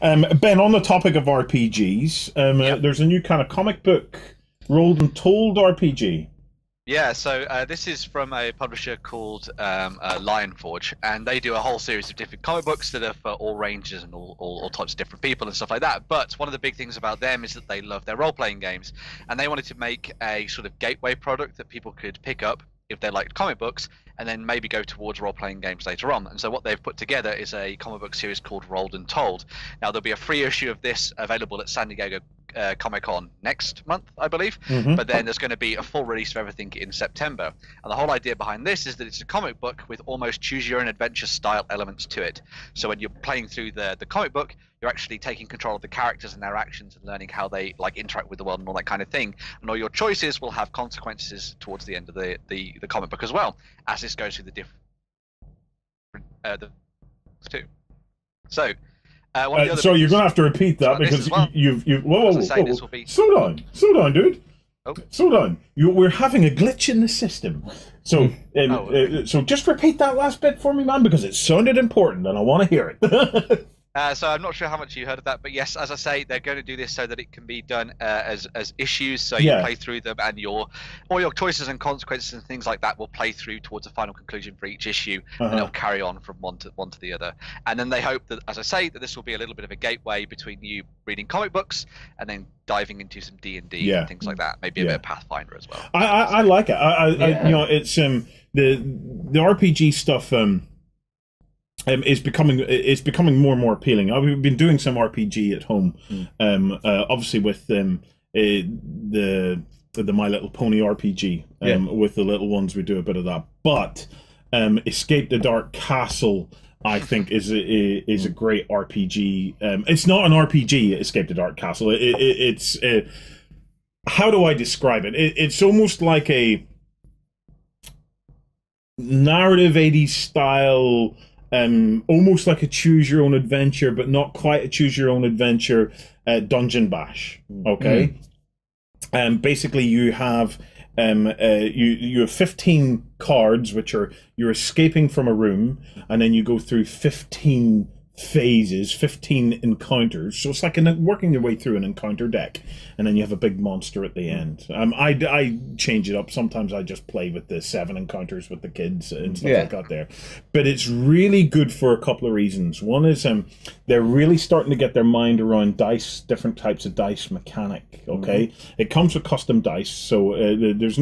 Ben, on the topic of RPGs, there's a new kind of comic book rolled and told RPG. Yeah, so this is from a publisher called Lionforge, and they do a whole series of different comic books that are for all ranges and all types of different people and stuff like that. But one of the big things about them is that they love their role-playing games, and they wanted to make a sort of gateway product that people could pick up if they liked comic books, and then maybe go towards role-playing games later on. And so what they've put together is a comic book series called Rolled and Told. Now there'll be a free issue of this available at San Diego Comic-Con next month, I believe, but then there's going to be a full release of everything in September. And the whole idea behind this is that it's a comic book with almost choose-your-own-adventure style elements to it. So when you're playing through the comic book, you're actually taking control of the characters and their actions and learning how they interact with the world and all that kind of thing. And all your choices will have consequences towards the end of the comic book as well, as this goes through the different the two. So so you're going to have to repeat that because you've whoa, slow down, dude. Oh. Slow down. We're having a glitch in the system. So so just repeat that last bit for me, man, because it sounded important and I want to hear it. So I'm not sure how much you heard of that, but yes, as I say, they're going to do this so that it can be done as issues. So you play through them, and all your choices and consequences and things like that will play through towards a final conclusion for each issue, and it'll carry on from one to the other. And then they hope that, as I say, that this will be a little bit of a gateway between you reading comic books and then diving into some D&D and things like that. Maybe a bit of Pathfinder as well. I like it. I you know, it's the RPG stuff. Is becoming more and more appealing. I've been doing some RPG at home, obviously with the My Little Pony RPG. With the little ones, we do a bit of that. But Escape the Dark Castle, I think, is a great RPG. It's not an RPG, Escape the Dark Castle. It's how do I describe it? It's almost like a narrative 80s style. Almost like a choose your own adventure, but not quite a choose your own adventure dungeon bash. Okay, basically you have you have 15 cards, which are you're escaping from a room, and then you go through 15 phases, 15 encounters. So it's like working your way through an encounter deck, and then you have a big monster at the end. I change it up. Sometimes I just play with the 7 encounters with the kids and stuff like that there. But it's really good for a couple of reasons. One is they're really starting to get their mind around dice, different types of dice mechanic. Okay, it comes with custom dice, so there's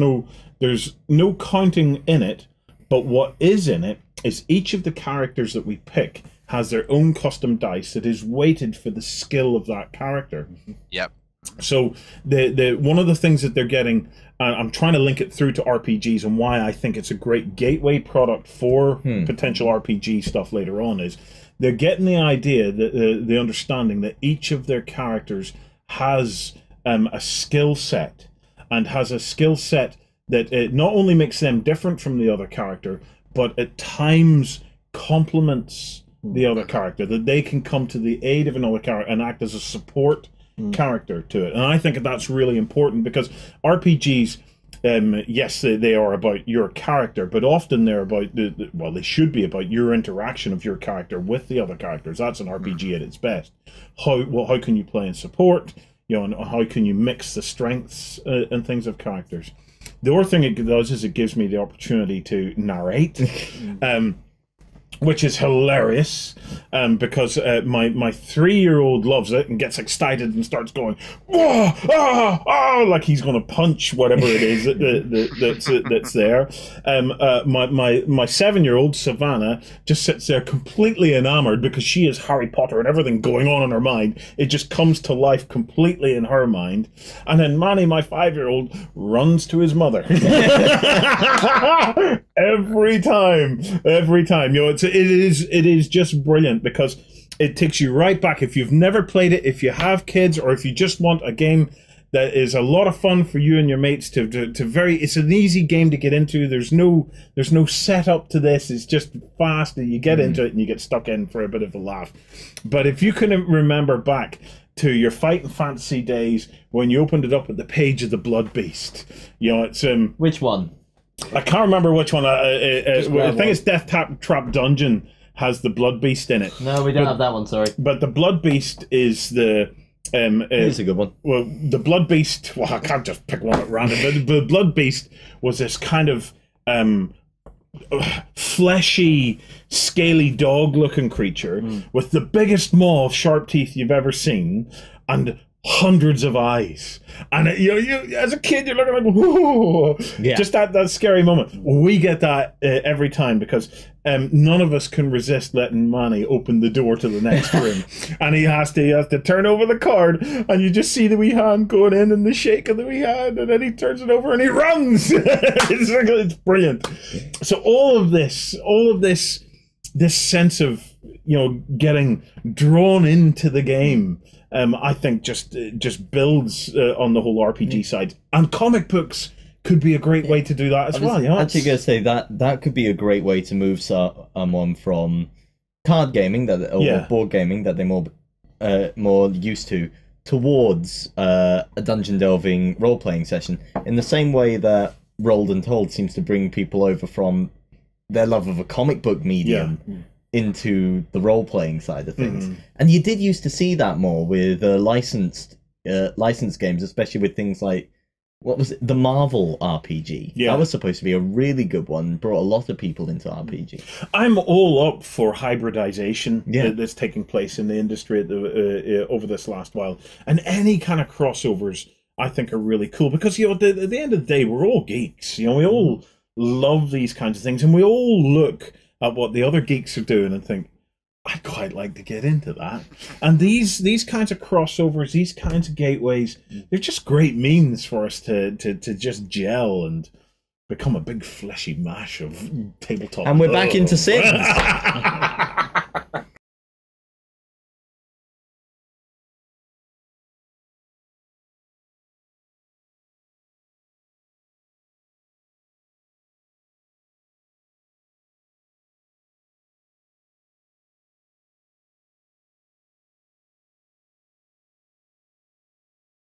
no counting in it. But what is in it is each of the characters that we pick has their own custom dice that is weighted for the skill of that character. Yep. So the one of the things that they're getting, I'm trying to link it through to RPGs and why I think it's a great gateway product for potential RPG stuff later on, is they're getting the idea, that the understanding that each of their characters has a skill set, and has a skill set that it not only makes them different from the other character, but at times complements the other character, that they can come to the aid of another character and act as a support character to it. And I think that's really important, because RPGs, yes, they are about your character, but often they're about well, they should be about your interaction of your character with the other characters. That's an RPG at its best. How can you play in support? You know, and how can you mix the strengths and things of characters? The other thing it does is it gives me the opportunity to narrate. Which is hilarious, because my 3-year-old loves it and gets excited and starts going, whoa, oh, oh, like he's going to punch whatever it is that's there. My 7-year-old Savannah just sits there completely enamored, because she is Harry Potter and everything going on in her mind. It just comes to life completely in her mind. And then Manny, my 5-year-old, runs to his mother every time. You know, it is just brilliant, because it takes you right back. If you've never played it, if you have kids, or if you just want a game that is a lot of fun for you and your mates it's an easy game to get into. There's no setup to this. It's just fast, and you get into it and you get stuck in for a bit of a laugh. But if you can remember back to your Fighting Fantasy days when you opened it up at the page of the Blood Beast, you know, it's which one? I can't remember which one. I think it's Death Trap Dungeon has the Blood Beast in it. No, we don't have that one. Sorry. But the Blood Beast is the. It's a good one. Well, the Blood Beast. Well, I can't just pick one at random. But the Blood Beast was this kind of fleshy, scaly dog-looking creature with the biggest maw of sharp teeth you've ever seen, and hundreds of eyes. And you as a kid, you're looking like, whoa, just that scary moment. We get that every time because none of us can resist letting Manny open the door to the next room, and he has to turn over the card, and you just see the wee hand going in and the shake of the wee hand, and then he turns it over and he runs. It's brilliant. So all of this sense of getting drawn into the game. I think just builds on the whole RPG side, and comic books could be a great way to do that as well. Actually, going to say that could be a great way to move someone from card gaming or board gaming that they're more used to towards a dungeon delving role playing session. In the same way that Rolled and Told seems to bring people over from their love of a comic book medium. Into the role-playing side of things. And you did used to see that more with licensed games, especially with things like, what was it, the Marvel RPG. That was supposed to be a really good one, brought a lot of people into RPG. I'm all up for hybridization that's taking place in the industry over this last while, and any kind of crossovers I think are really cool, because at the end of the day, we're all geeks. We all love these kinds of things, and we all look at what the other geeks are doing and think, I'd quite like to get into that. And these kinds of crossovers, these kinds of gateways, they're just great means for us to just gel and become a big fleshy mash of tabletop. And we're back into Sims.